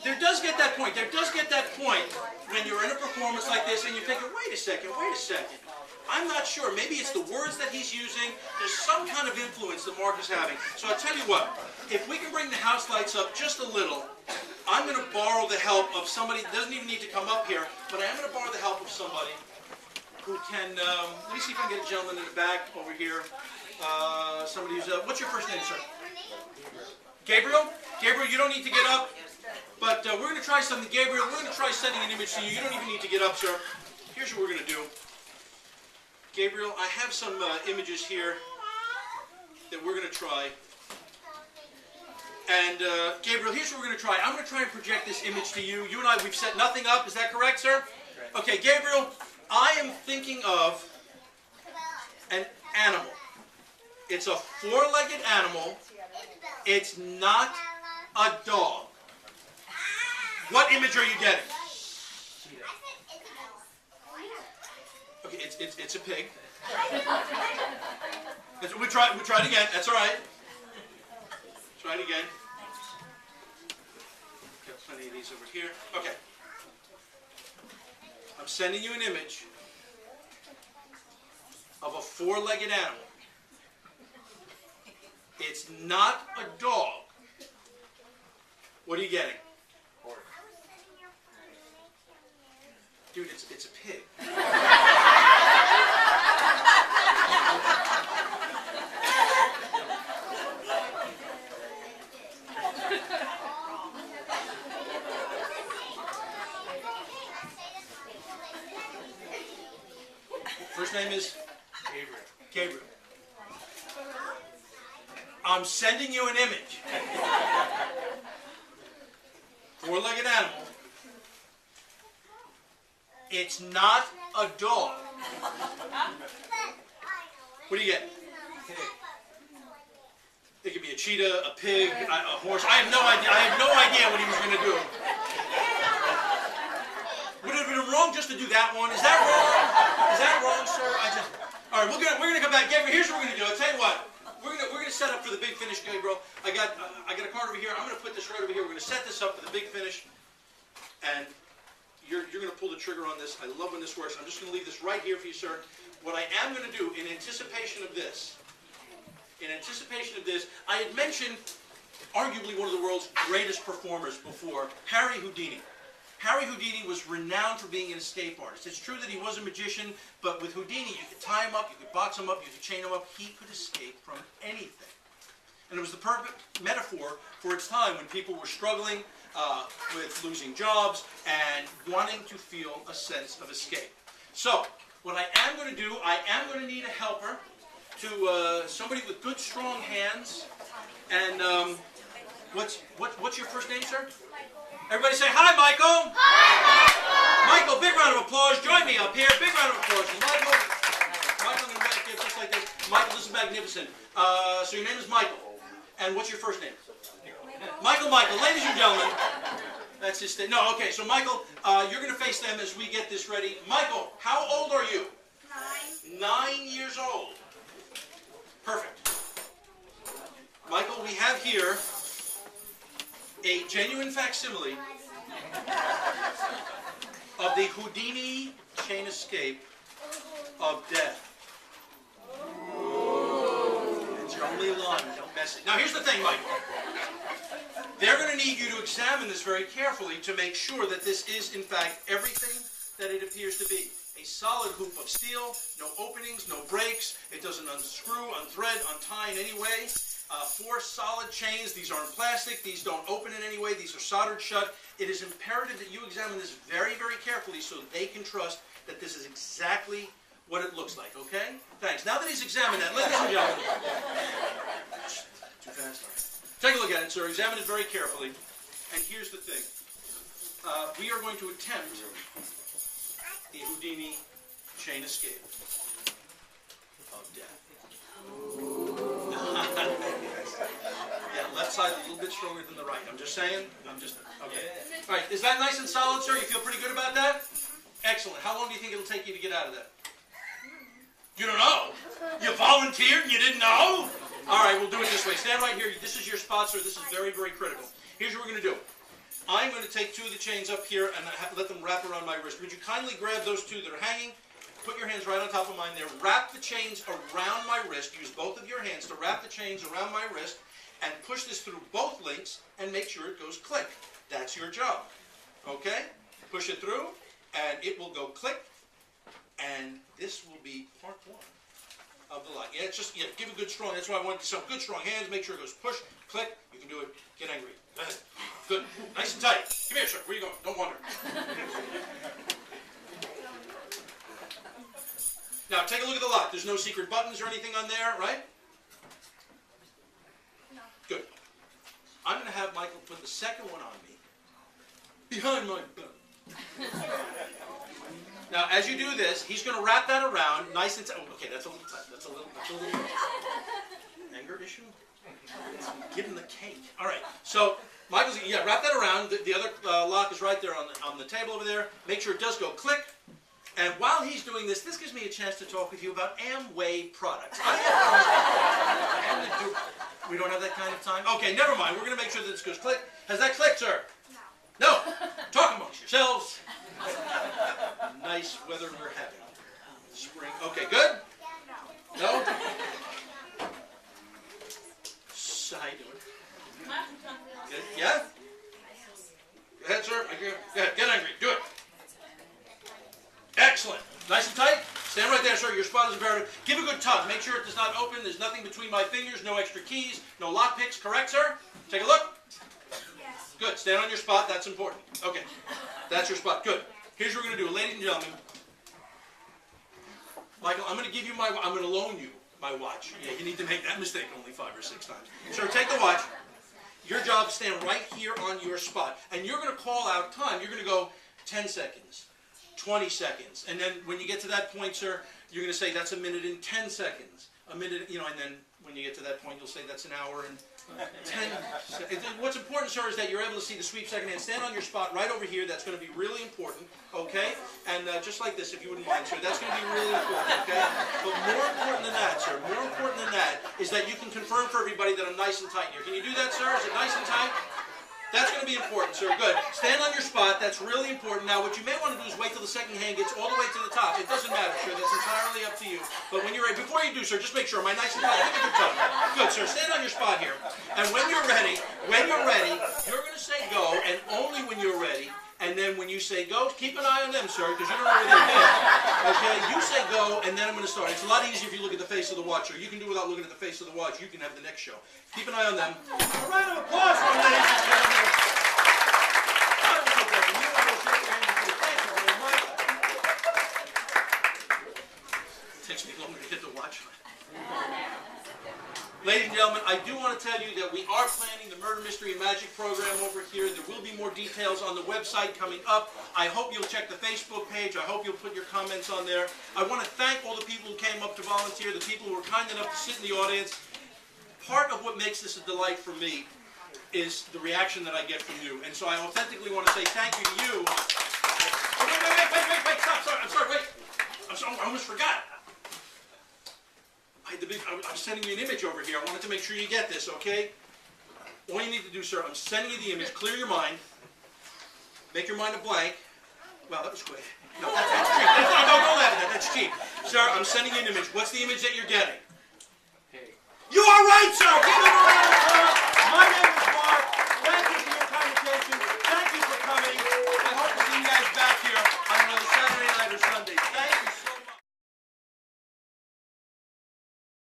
There does get that point. There does get that point when you're in a performance like this and you're thinking, wait a second. I'm not sure. Maybe it's the words that he's using. There's some kind of influence that Mark is having. So I'll tell you what. If we can bring the house lights up just a little, I'm going to borrow the help of somebody. Doesn't even need to come up here, but I am going to borrow the help of somebody who can. Let me see if I can get a gentleman in the back over here. Somebody who's. What's your first name, sir? Gabriel? Gabriel, you don't need to get up. But we're going to try something. Gabriel, we're going to try sending an image to you. You don't even need to get up, sir. Here's what we're going to do. Gabriel, I have some images here that we're going to try. And Gabriel, here's what we're going to try. I'm going to try and project this image to you. You and I, we've set nothing up. Is that correct, sir? Okay, Gabriel, I am thinking of an animal. It's a four-legged animal. It's not a dog. What image are you getting? Okay, it's a pig. We try it again. That's all right. Try it again. Got plenty of these over here. Okay. I'm sending you an image of a four-legged animal. It's not a dog. What are you getting? Dude, it's a pig. First name is? Gabriel. Gabriel. I'm sending you an image. Four-legged animal. It's not a dog. What do you get? It could be a cheetah, a pig, a horse. I have no idea. I have no idea what he was going to do. Would it have been wrong just to do that one? Is that wrong? Is that wrong, sir? All right, we're gonna come back. Gabriel, here's what we're gonna do. I'll tell you what. We're gonna set up for the big finish, Gabriel. I got a card over here. I'm gonna put this right over here. We're gonna set this up for the big finish, and you're gonna pull the trigger on this. I love when this works. I'm just gonna leave this right here for you, sir. What I am gonna do in anticipation of this, I had mentioned arguably one of the world's greatest performers before, Harry Houdini. Harry Houdini was renowned for being an escape artist. It's true that he was a magician, but with Houdini, you could tie him up, you could box him up, you could chain him up. He could escape from anything. And it was the perfect metaphor for its time when people were struggling with losing jobs and wanting to feel a sense of escape. So, what I am going to do, I am going to need a helper, to somebody with good, strong hands. And what's your first name, sir? Everybody say, hi, Michael. Hi, Michael. Michael, big round of applause. Join me up here. Big round of applause. Michael, I'm going to back here just like this. Michael, this is magnificent. So your name is Michael. And what's your first name? Michael. Ladies and gentlemen. That's his thing. No, okay. So Michael, you're going to face them as we get this ready. Michael, how old are you? 9. 9 years old. Perfect. Michael, we have here a genuine facsimile of the Houdini chain escape of death. It's your only line, don't mess it. Now here's the thing, Michael. They're going to need you to examine this very carefully to make sure that this is, in fact, everything that it appears to be. A solid hoop of steel, no openings, no breaks. It doesn't unscrew, unthread, untie in any way. 4 solid chains. These aren't plastic. These don't open in any way. These are soldered shut. It is imperative that you examine this very, very carefully so they can trust that this is exactly what it looks like, okay? Thanks. Now that he's examined that, ladies and gentlemen. Too fast. Take a look at it, sir. Examine it very carefully. And here's the thing. We are going to attempt the Houdini chain escape of death. Yeah, left side a little bit stronger than the right. I'm just saying. Okay. All right, is that nice and solid, sir? You feel pretty good about that? Excellent. How long do you think it'll take you to get out of that? You don't know? You volunteered and you didn't know? All right, we'll do it this way. Stand right here. This is your spot, sir. This is very, very critical. Here's what we're going to do. I'm going to take 2 of the chains up here and let them wrap around my wrist. Would you kindly grab those 2 that are hanging? Put your hands right on top of mine there. Wrap the chains around my wrist. Use both of your hands to wrap the chains around my wrist and push this through both links and make sure it goes click. That's your job. Okay? Push it through and it will go click, and this will be part 1 of the lock. Yeah, it's just, yeah, give a good strong, that's why I want some good strong hands. Make sure it goes push, click. You can do it. Get angry. Good. Nice and tight. Come here, sir. Where are you going? Don't wander. Now, take a look at the lock. There's no secret buttons or anything on there, right? No. Good. I'm going to have Michael put the second one on me behind my butt. Now, as you do this, he's going to wrap that around nice and tight. Oh, okay, that's a little tight. That's a little anger issue? Give him the cake. All right. So, Michael's, yeah, wrap that around. The other lock is right there on the table over there. Make sure it does go click. And while he's doing this, this gives me a chance to talk with you about Amway products. We don't have that kind of time? Okay, never mind. We're going to make sure that this goes click. Has that clicked, sir? No. No. Talk amongst yourselves. Nice weather we're having. Spring. Okay, good? No. No? So how you doing? Good. Yeah? Go ahead, sir. Go ahead. Get angry. Do it. Excellent. Nice and tight. Stand right there, sir. Your spot is imperative. Give a good tug. Make sure it does not open. There's nothing between my fingers. No extra keys. No lock picks. Correct, sir? Take a look. Yes. Good. Stand on your spot. That's important. Okay. That's your spot. Good. Here's what we're going to do. Ladies and gentlemen. Michael, I'm going to give you I'm going to loan you my watch. Yeah, you need to make that mistake only 5 or 6 times. Sir, take the watch. Your job is stand right here on your spot. And you're going to call out time. You're going to go 10 seconds. 20 seconds. And then when you get to that point, sir, you're going to say that's a minute and 10 seconds. A minute, you know, and then when you get to that point, you'll say that's an hour and 10 seconds. What's important, sir, is that you're able to see the sweep second hand. Stand on your spot right over here. That's going to be really important, okay? And just like this, if you wouldn't mind, sir, that's going to be really important, okay? But more important than that, sir, more important than that is that you can confirm for everybody that I'm nice and tight here. Can you do that, sir? Is it nice and tight? That's going to be important, sir. Good. Stand on your spot. That's really important. Now, what you may want to do is wait till the second hand gets all the way to the top. It doesn't matter, sir. That's entirely up to you. But when you're ready, before you do, sir, just make sure. Am I nice and tight? Give it a good tug. Good, sir. Stand on your spot here. And when you're ready, you're going to say go, and only when you're ready. And then when you say go, keep an eye on them, sir, because you don't know where they've been. Okay? You say go, and then I'm going to start. It's a lot easier if you look at the face of the watch, sir. You can do without looking at the face of the watch. You can have the next show. Keep an eye on them. A round of applause for them, ladies and gentlemen. I will take that from you. I will shake your hand and say thank you very much. It takes me longer to get the watch on. Ladies and gentlemen, I do want to tell you that we are planning the Murder, Mystery, and Magic program over here. There will be more details on the website coming up. I hope you'll check the Facebook page. I hope you'll put your comments on there. I want to thank all the people who came up to volunteer, the people who were kind enough to sit in the audience. Part of what makes this a delight for me is the reaction that I get from you. And so I authentically want to say thank you to you. Oh, wait, stop, sorry, I'm sorry, wait. I'm sorry, I almost forgot. I'm sending you an image over here. I wanted to make sure you get this, okay? All you need to do, sir, I'm sending you the image. Clear your mind. Make your mind a blank. Wow, that was quick. No, that's cheap. No, don't laugh at that. That's cheap. Sir, I'm sending you an image. What's the image that you're getting? Hey. You are right, sir! Give him a round of applause.